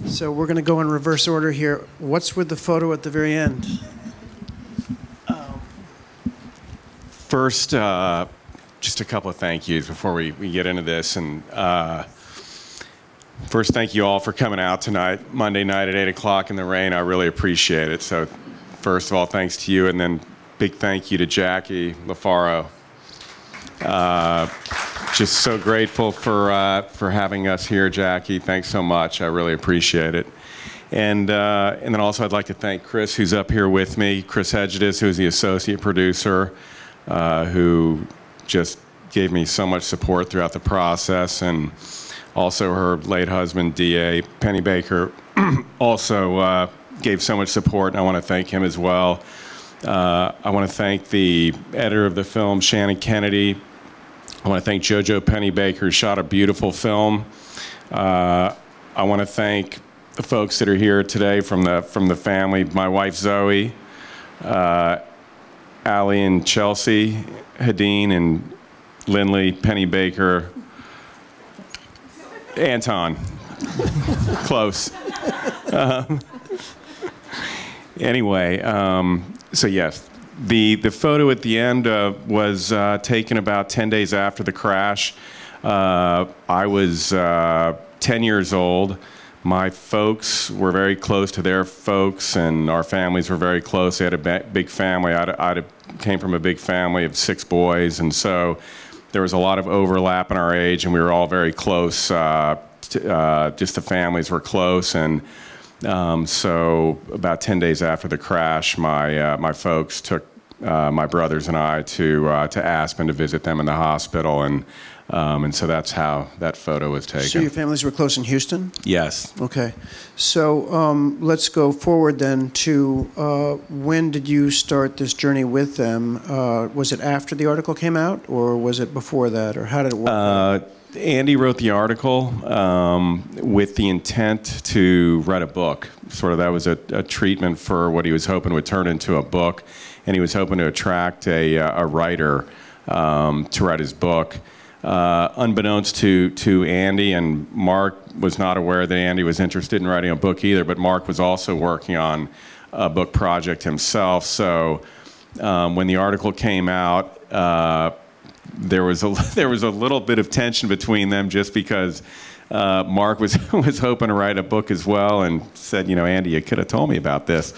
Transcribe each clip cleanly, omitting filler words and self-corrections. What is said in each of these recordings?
So we're going to go in reverse order here. What's with the photo at the very end? First, just a couple of thank yous before we get into this. And first, thank you all for coming out tonight, Monday night at 8 o'clock in the rain. I really appreciate it. So first of all, thanks to you, and then big thank you to Jackie LaFaro. Just so grateful for having us here, Jackie. Thanks so much. I really appreciate it. And then also I'd like to thank Chris, who's up here with me, Chris Hegedus, who's the associate producer, who just gave me so much support throughout the process, and also her late husband, D.A. Penny Baker, also gave so much support, and I want to thank him as well. I want to thank the editor of the film, Shannon Kennedy. I want to thank JoJo Pennybaker, who shot a beautiful film. I want to thank the folks that are here today from the family, my wife Zoey, Allie and Chelsea, Hadeen and Lindley, Pennybaker, Anton. Close. Anyway, so yes. The photo at the end was taken about 10 days after the crash. I was 10 years old. My folks were very close to their folks, and our families were very close. They had a big family. I came from a big family of 6 boys, and so there was a lot of overlap in our age, and we were all very close. Just the families were close, and so about 10 days after the crash, my folks took my brothers and I to Aspen to visit them in the hospital, and so that's how that photo was taken. So your families were close in Houston? Yes. Okay. So let's go forward then to when did you start this journey with them? Was it after the article came out, or was it before that, or how did it work? Andy wrote the article with the intent to write a book. Sort of that was a treatment for what he was hoping would turn into a book, and he was hoping to attract a writer to write his book. Unbeknownst to Andy, and Mark was not aware that Andy was interested in writing a book either, but Mark was also working on a book project himself. So when the article came out, there was a little bit of tension between them, just because Mark was hoping to write a book as well, and said, you know, Andy, you could have told me about this.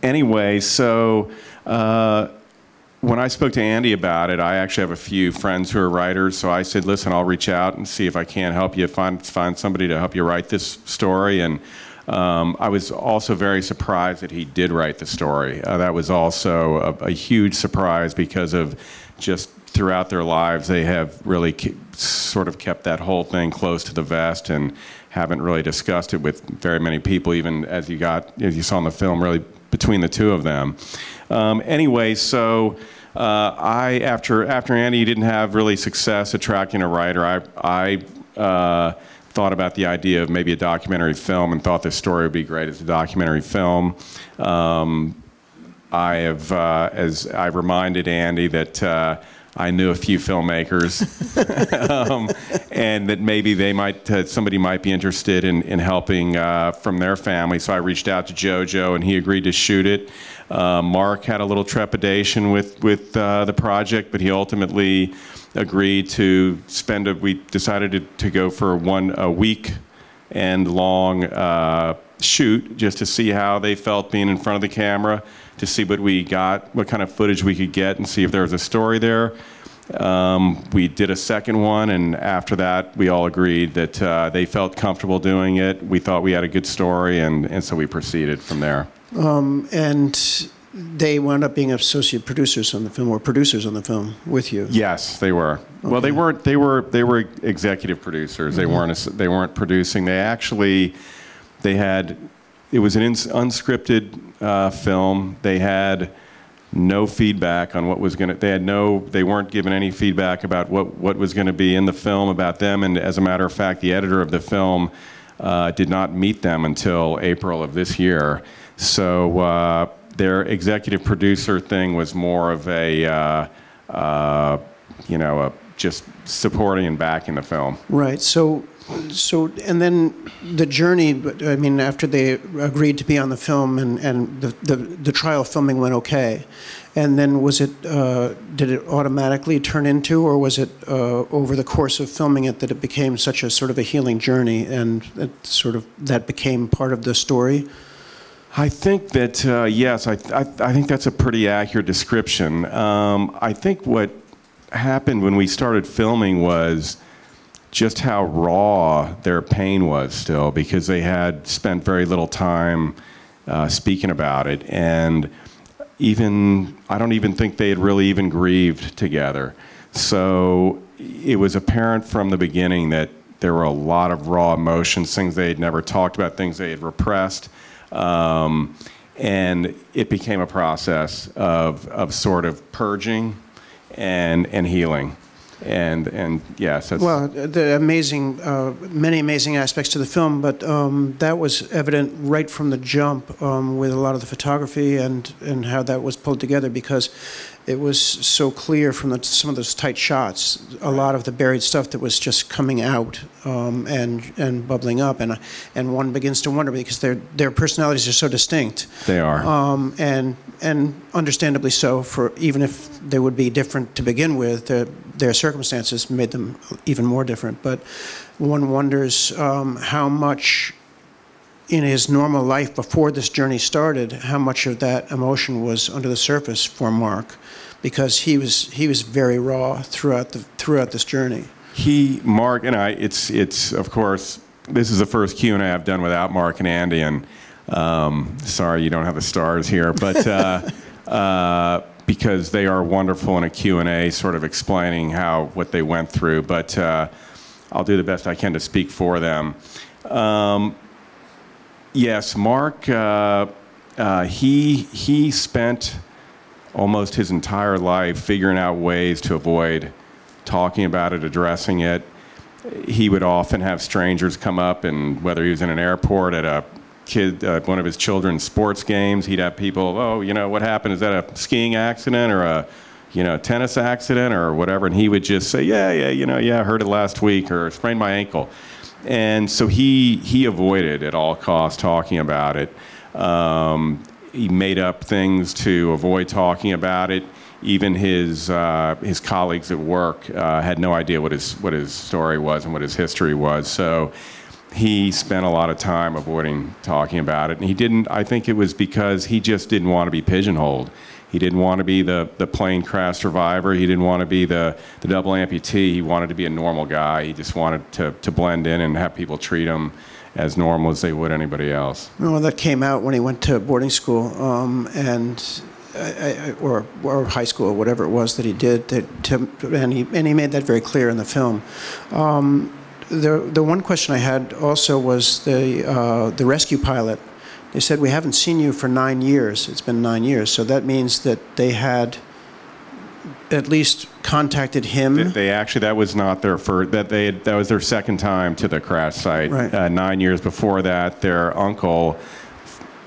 Anyway, so when I spoke to Andy about it, I actually have a few friends who are writers, so I said, listen, I'll reach out and see if I can help you find somebody to help you write this story. And I was also very surprised that he did write the story. That was also a huge surprise, because of just throughout their lives, they have really sort of kept that whole thing close to the vest and haven't really discussed it with very many people, even as you saw in the film, really between the two of them. Anyway, so after Andy didn't have really success attracting a writer, I thought about the idea of maybe a documentary film, and thought this story would be great as a documentary film. As I reminded Andy that I knew a few filmmakers, and that maybe somebody might be interested in helping from their family. So I reached out to JoJo, and he agreed to shoot it. Mark had a little trepidation with the project, but he ultimately agreed to we decided to go for a week-long shoot, just to see how they felt being in front of the camera, to see what kind of footage we could get, and see if there was a story there. We did a second one, and after that, we all agreed that they felt comfortable doing it. We thought we had a good story, and so we proceeded from there. And they wound up being associate producers on the film, or producers on the film with you. Yes, they were. Okay. Well, they weren't. They were executive producers. Mm-hmm. They weren't producing. It was an unscripted film. They had no feedback on what was going to. They weren't given any feedback about what was going to be in the film about them. And as a matter of fact, the editor of the film did not meet them until April of this year. So their executive producer thing was more of just supporting and backing the film. Right. So So, and then the journey, I mean, after they agreed to be on the film and the trial filming went okay, and then was it, did it automatically turn into, or was it over the course of filming it that it became such a sort of a healing journey and that became part of the story? I think that, yes, I think that's a pretty accurate description. I think what happened when we started filming was just how raw their pain was still, because they had spent very little time speaking about it. And I don't even think they had really even grieved together. So it was apparent from the beginning that there were a lot of raw emotions, things they had never talked about, things they had repressed. And it became a process of sort of purging and healing. And yes, that's... Well, the many amazing aspects to the film, but that was evident right from the jump with a lot of the photography and how that was pulled together, because it was so clear from some of those tight shots, a lot of the buried stuff that was just coming out and bubbling up, and one begins to wonder, because their personalities are so distinct. They are. And understandably so, for even if they would be different to begin with, their circumstances made them even more different. But one wonders how much in his normal life before this journey started, how much of that emotion was under the surface for Mark, because he was very raw throughout this journey. Mark and I, it's of course, this is the first Q&A I've done without Mark and Andy, and sorry you don't have the stars here, but because they are wonderful in a Q&A, sort of explaining what they went through. But I'll do the best I can to speak for them. Yes, Mark, he spent almost his entire life figuring out ways to avoid talking about it, addressing it. He would often have strangers come up, and whether he was in an airport, at a one of his children's sports games, he'd have people, oh, you know, what happened? Is that a skiing accident or a, tennis accident or whatever? And he would just say, I heard it last week, or sprained my ankle. And so he avoided at all costs talking about it. He made up things to avoid talking about it. Even his colleagues at work had no idea what his story was and what his history was. So he spent a lot of time avoiding talking about it. And he didn't, I think it was because he just didn't want to be pigeonholed. He didn't want to be the plane crash survivor. He didn't want to be the double amputee. He wanted to be a normal guy. He just wanted to blend in and have people treat him as normal as they would anybody else. Well, that came out when he went to boarding school or high school, whatever it was that he did, and he made that very clear in the film. The one question I had also was the rescue pilot. They said, we haven't seen you for 9 years. It's been 9 years. So that means that they had at least contacted him. They actually, that was not their first, that was their second time to the crash site. Right. 9 years before that, their uncle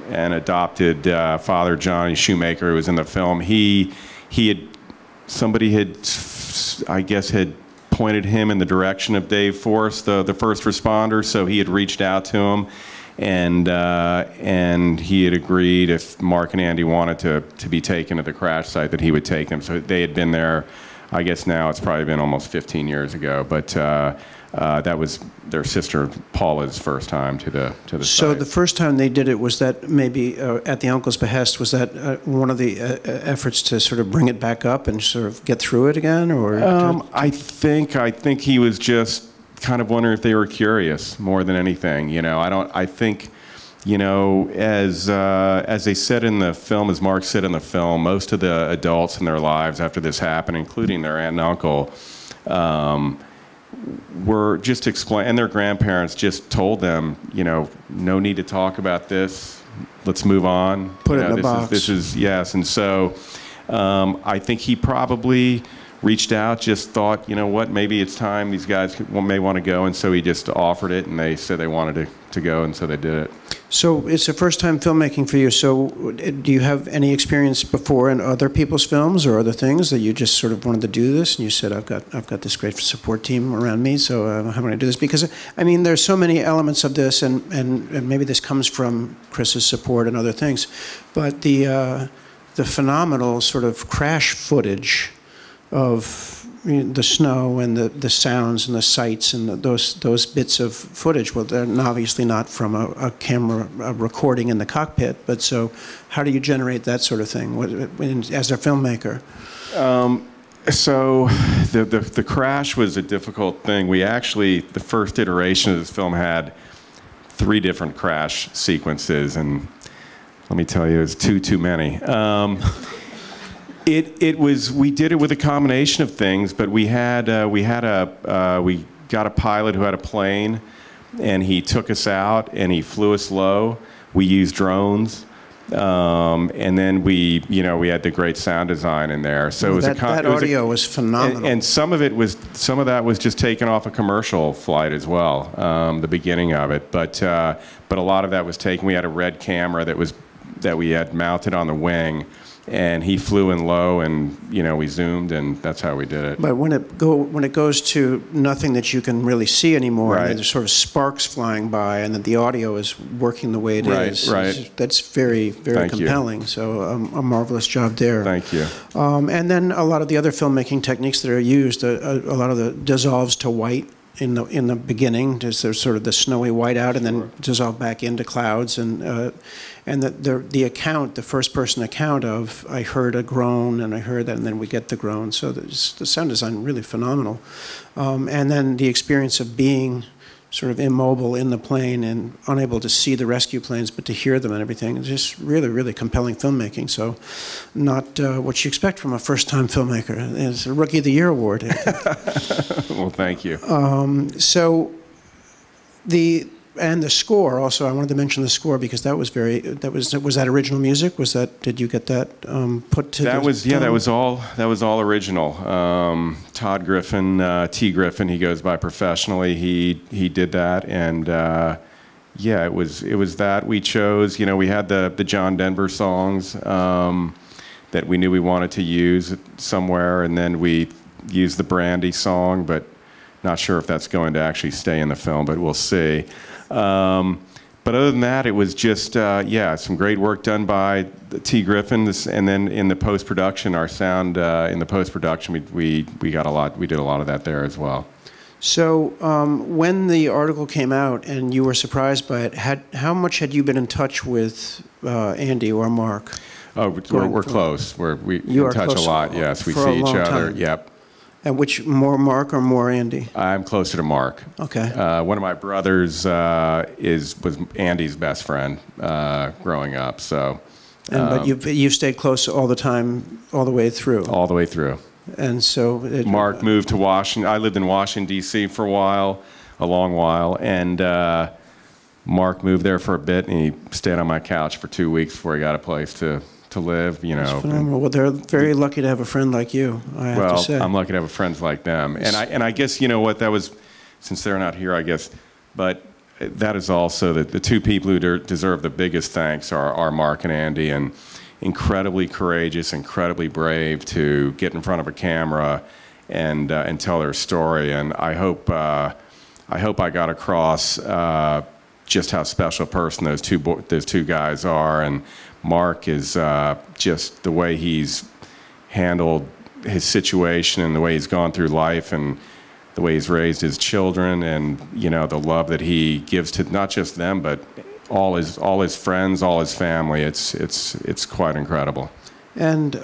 and adopted father, Johnny Shoemaker, who was in the film, somebody had, I guess, had pointed him in the direction of Dave Forrest, the first responder, so he had reached out to him, and he had agreed if Mark and Andy wanted to be taken to the crash site that he would take them. So they had been there, I guess now it's probably been almost 15 years ago, but that was their sister Paula's first time to the site. So the first time they did it, was that maybe at the uncle's behest? Was that one of the efforts to sort of bring it back up and sort of get through it again, or? I think he was just kind of wondering if they were curious more than anything. I think, as they said in the film, as Mark said in the film, most of the adults in their lives after this happened, including their aunt and uncle, were just and their grandparents just told them, no need to talk about this. Let's move on. Put it in a box. Yes. And so I think he probably reached out, just thought, you know what, maybe it's time, these guys may want to go, and so he just offered it, and they said they wanted to go, and so they did it. So it's the first time filmmaking for you. So do you have any experience before in other people's films or other things that you just sort of wanted to do this, and you said, I've got this great support team around me, so how am I going to do this? Because, I mean, there's so many elements of this, and maybe this comes from Chris's support and other things, but the phenomenal sort of crash footage of the snow and the sounds and the sights and those bits of footage. Well, they're obviously not from a camera recording in the cockpit, but so how do you generate that sort of thing as a filmmaker? So the crash was a difficult thing. We actually, the first iteration of this film had 3 different crash sequences, and let me tell you, it was too many. We did it with a combination of things, but we got a pilot who had a plane, and he took us out and he flew us low. We used drones, and then we had the great sound design in there. So that audio was phenomenal. And some of that was just taken off a commercial flight as well, the beginning of it. But a lot of that was taken. We had a red camera that we had mounted on the wing, and he flew in low, and we zoomed, and that's how we did it. But when it goes to nothing that you can really see anymore, right. And there's sort of sparks flying by, and that the audio is working the way it is. Right. That's very, very compelling. You. So a marvelous job there. Thank you. And then a lot of the other filmmaking techniques that are used, a lot of the dissolves to white in the beginning. There's sort of the snowy whiteout, and then dissolve back into clouds, and the account, the first person account of I heard a groan and I heard that, and then we get the groan. So the sound design really phenomenal, and then the experience of being sort of immobile in the plane and unable to see the rescue planes, but to hear them and everything. It's just really, really compelling filmmaking. So not what you expect from a first-time filmmaker. It's a Rookie of the Year award. Well, thank you. And the score also, I wanted to mention the score because was that original music? Did you get that put to? That was all original. Todd Griffin, T. Griffin, he goes by professionally. He did that, and it was that we chose. We had the John Denver songs that we knew we wanted to use somewhere, and then we used the Brandy song, but not sure if that's going to actually stay in the film, but we'll see. But other than that, it was just, some great work done by T. Griffin, and then in the post-production, our sound in the post-production, we did a lot of that there as well. So when the article came out and you were surprised by it, how much had you been in touch with Andy or Mark? Oh, we're close. We're in touch a lot, yes. We see each other, yep. And which, more Mark or more Andy? I'm closer to Mark. Okay. One of my brothers was Andy's best friend growing up. So. But you've stayed close all the time, all the way through. All the way through. And so. Mark moved to Washington. I lived in Washington D.C. for a long while, and Mark moved there for a bit, and he stayed on my couch for 2 weeks before he got a place to live, That's phenomenal. Well, they're very lucky to have a friend like you, I have to say. Well, I'm lucky to have friends like them. And I guess, that was, since they're not here, I guess, but that is also the 2 people who deserve the biggest thanks are Mark and Andy, and incredibly courageous, incredibly brave to get in front of a camera and tell their story. And I hope I got across just how special a person those two guys are. And Mark is just the way he's handled his situation and the way he's gone through life and the way he's raised his children, and the love that he gives to not just them but all his friends, all his family. It's quite incredible. And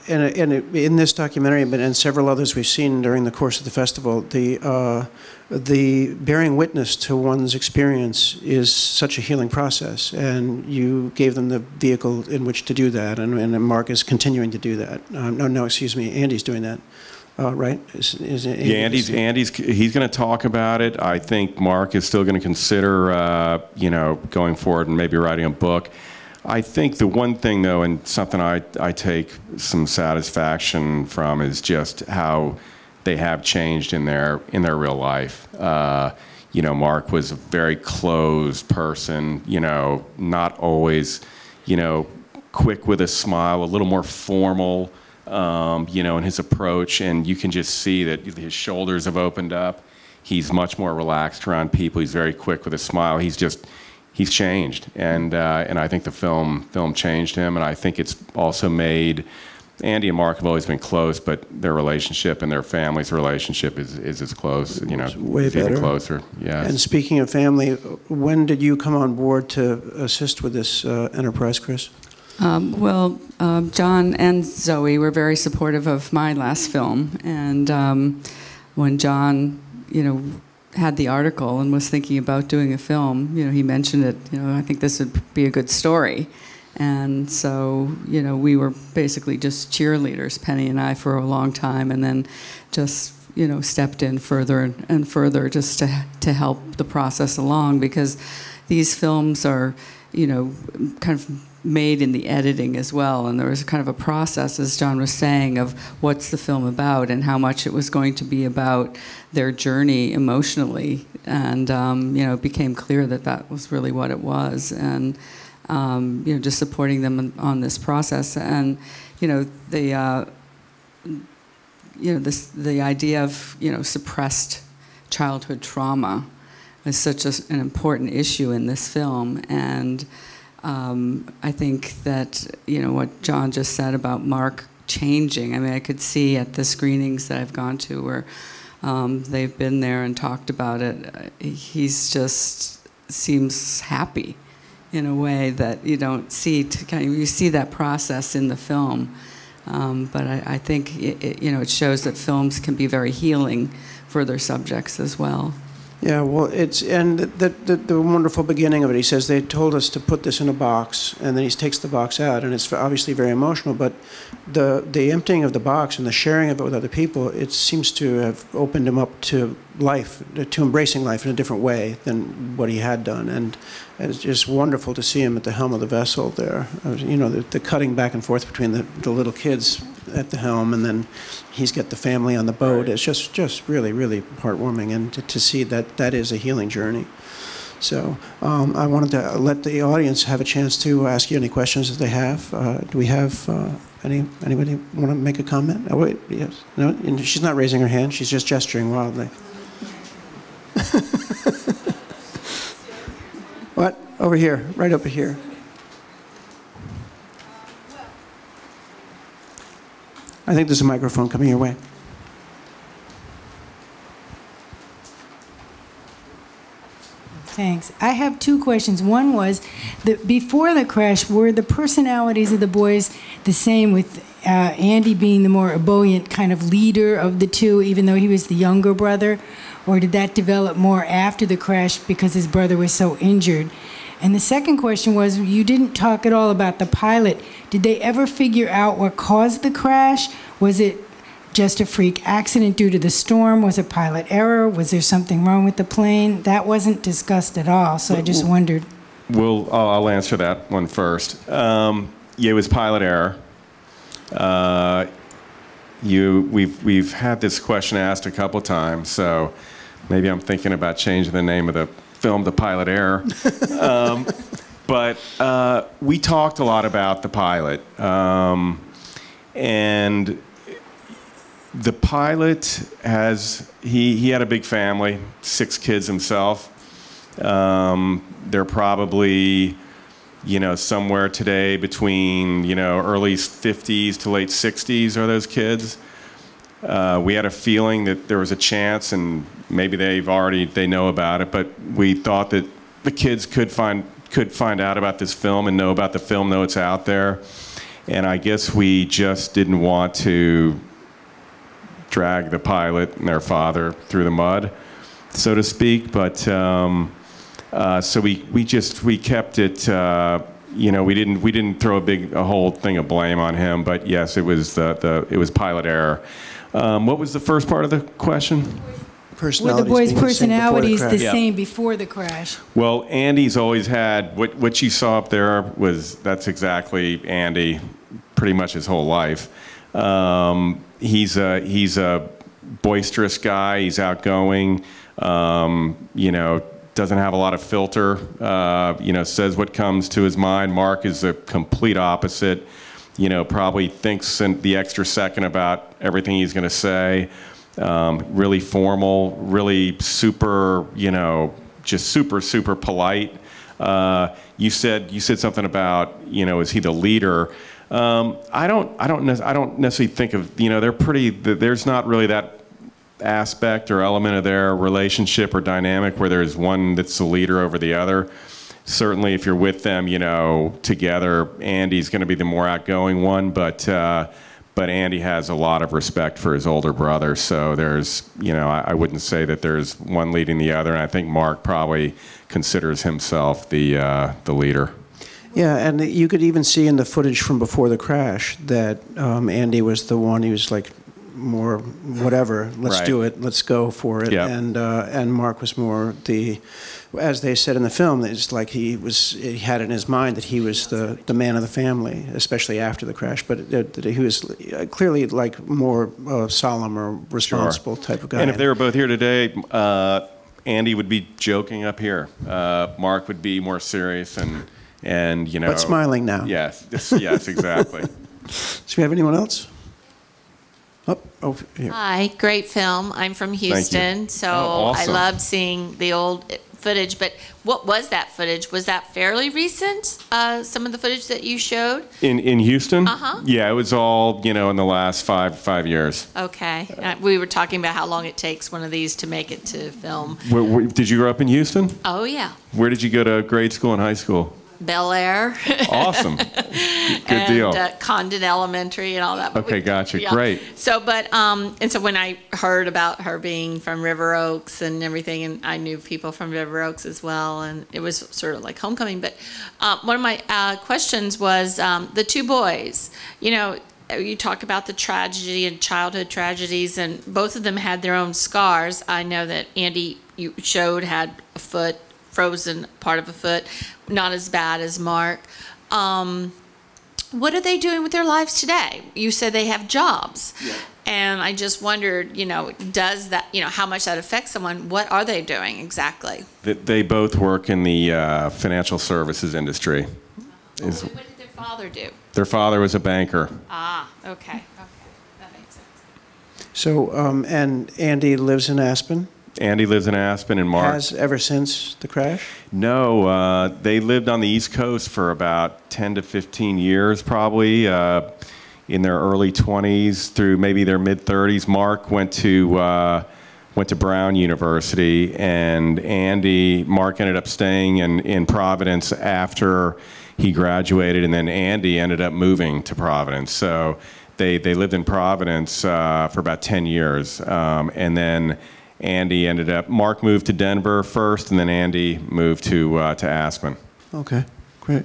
in this documentary, but in several others we've seen during the course of the festival, the bearing witness to one's experience is such a healing process, and you gave them the vehicle in which to do that, and Mark is continuing to do that. Andy's doing that, right? Andy's he's going to talk about it. I think Mark is still going to consider, going forward and maybe writing a book. I think the one thing, though, and something I take some satisfaction from, is just how they have changed in their real life. You know, Mark was a very closed person, you know, not always, you know, quick with a smile, a little more formal, you know, in his approach, and you can just see that his shoulders have opened up. He's much more relaxed around people. He's very quick with a smile. He's changed, and I think the film changed him, and I think it's also made. Andy and Mark have always been close, but their relationship and their family's relationship is as close, you know, way better. Even closer. Yeah. And speaking of family, when did you come on board to assist with this enterprise, Chris? Well, John and Zoey were very supportive of my last film, and when John, you know, had the article and was thinking about doing a film, you know, he mentioned it, you know, I think this would be a good story. And so, you know, we were basically just cheerleaders, Penny and I, for a long time, and then just, you know, stepped in further and further just to help the process along, because these films are, you know, kind of made in the editing as well, and there was kind of a process, as John was saying, of what's the film about and how much it was going to be about their journey emotionally, and you know, it became clear that that was really what it was, and you know, just supporting them on this process, and you know, the the idea of, you know, suppressed childhood trauma is such an important issue in this film, and I think that, you know, what John just said about Mark changing, I mean, I could see at the screenings that I've gone to where they've been there and talked about it, he's just seems happy in a way that you don't see. You see that process in the film, but I think you know, it shows that films can be very healing for their subjects as well. Yeah, well, and the wonderful beginning of it, he says they told us to put this in a box, and then he takes the box out, and it's obviously very emotional, but the emptying of the box and the sharing of it with other people, it seems to have opened him up to life, to embracing life in a different way than what he had done, and it's just wonderful to see him at the helm of the vessel there. You know, the cutting back and forth between the little kids at the helm, and then he's got the family on the boat. It's just really, really heartwarming, and to see that is a healing journey. So I wanted to let the audience have a chance to ask you any questions that they have. Do we have anybody want to make a comment? Oh, wait, yes. No, and she's not raising her hand. She's just gesturing wildly. What? Over here, right over here. I think there's a microphone coming your way. Thanks. I have two questions. One was, before the crash, were the personalities of the boys the same, with Andy being the more ebullient kind of leader of the two, even though he was the younger brother? Or did that develop more after the crash because his brother was so injured? And the second question was, you didn't talk at all about the pilot. Did they ever figure out what caused the crash? Was it just a freak accident due to the storm? Was it pilot error? Was there something wrong with the plane? That wasn't discussed at all, so I just wondered. Well, I'll answer that one first. Yeah, it was pilot error. We've had this question asked a couple times, so maybe I'm thinking about changing the name of the film to Pilot Error. But we talked a lot about the pilot, and the pilot he had a big family, 6 kids himself. They're probably, you know, somewhere today between, you know, early 50s to late 60s are those kids. We had a feeling that there was a chance, and maybe they know about it, but we thought that the kids could find out about this film and know about the film, know it's out there. And I guess we just didn't want to drag the pilot and their father through the mud, so to speak. But so we kept it. You know, we didn't throw a whole thing of blame on him. But yes, it was pilot error. What was the first part of the question? personalities boys' being the same before the personalities the crash. Yeah. same before the crash? Well, Andy's always had what you saw up there that's exactly Andy, pretty much his whole life. He's a boisterous guy. He's outgoing. Doesn't have a lot of filter. Says what comes to his mind. Mark is the complete opposite. Probably thinks in the extra second about everything he's going to say. Really formal, really super, just super polite. You said something about, is he the leader? I don't necessarily think of, they're pretty. There's not really that aspect or element of their relationship or dynamic where there's one that's the leader over the other. Certainly, if you're with them, together, Andy's going to be the more outgoing one, but Andy has a lot of respect for his older brother, so there's, I wouldn't say that there's one leading the other, and I think Mark probably considers himself the leader. Yeah, and you could even see in the footage from before the crash that Andy was the one. He was like more whatever, let's Right. do it, let's go for it. Yep. And Mark was more the, as they said in the film, it's like he had in his mind that he was the man of the family, especially after the crash. But that he was clearly like more solemn or responsible type of guy. And if they were both here today, Andy would be joking up here. Mark would be more serious and but smiling now. Yes, yes, exactly. Do we have anyone else? Oh, here. Hi, great film. I'm from Houston, so awesome. I loved seeing the old footage. But what was that footage? Was that fairly recent? Some of the footage that you showed? In Houston? Uh-huh. Yeah, it was all, in the last five years. Okay. We were talking about how long it takes one of these to make it to film. Did you grow up in Houston? Oh, yeah. Where did you go to grade school and high school? Bel Air. Awesome. Good deal. And Condon Elementary and all that. But Okay, gotcha. Great. So, and so when I heard about her being from River Oaks and everything, and I knew people from River Oaks as well, and it was sort of like homecoming. But one of my questions was the two boys. You talk about the tragedy and childhood tragedies, and both of them had their own scars. I know that Andy, you showed, had a foot, frozen part of a foot, not as bad as Mark. What are they doing with their lives today? You said they have jobs. Yeah. And I just wondered, does that, how much that affects someone? What are they doing exactly? They both work in the financial services industry. What did their father do? Their father was a banker. Ah, okay. That makes sense. So, and Andy lives in Aspen? Andy lives in Aspen, and Mark Has ever since the crash? No, they lived on the East Coast for about 10 to 15 years, probably, in their early 20s through maybe their mid-30s. Mark went to Brown University, and Mark ended up staying in Providence after he graduated, and then Andy ended up moving to Providence. So they lived in Providence for about 10 years, and then Andy Mark moved to Denver first, and then Andy moved to Aspen. Okay, great.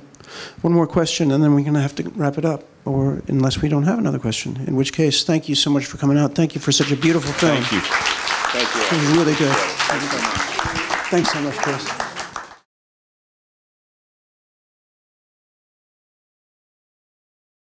One more question, and then we're going to have to wrap it up, or unless we don't have another question, in which case, thank you so much for coming out. Thank you for such a beautiful film. Thank you. It was really good. Thanks so much, Chris.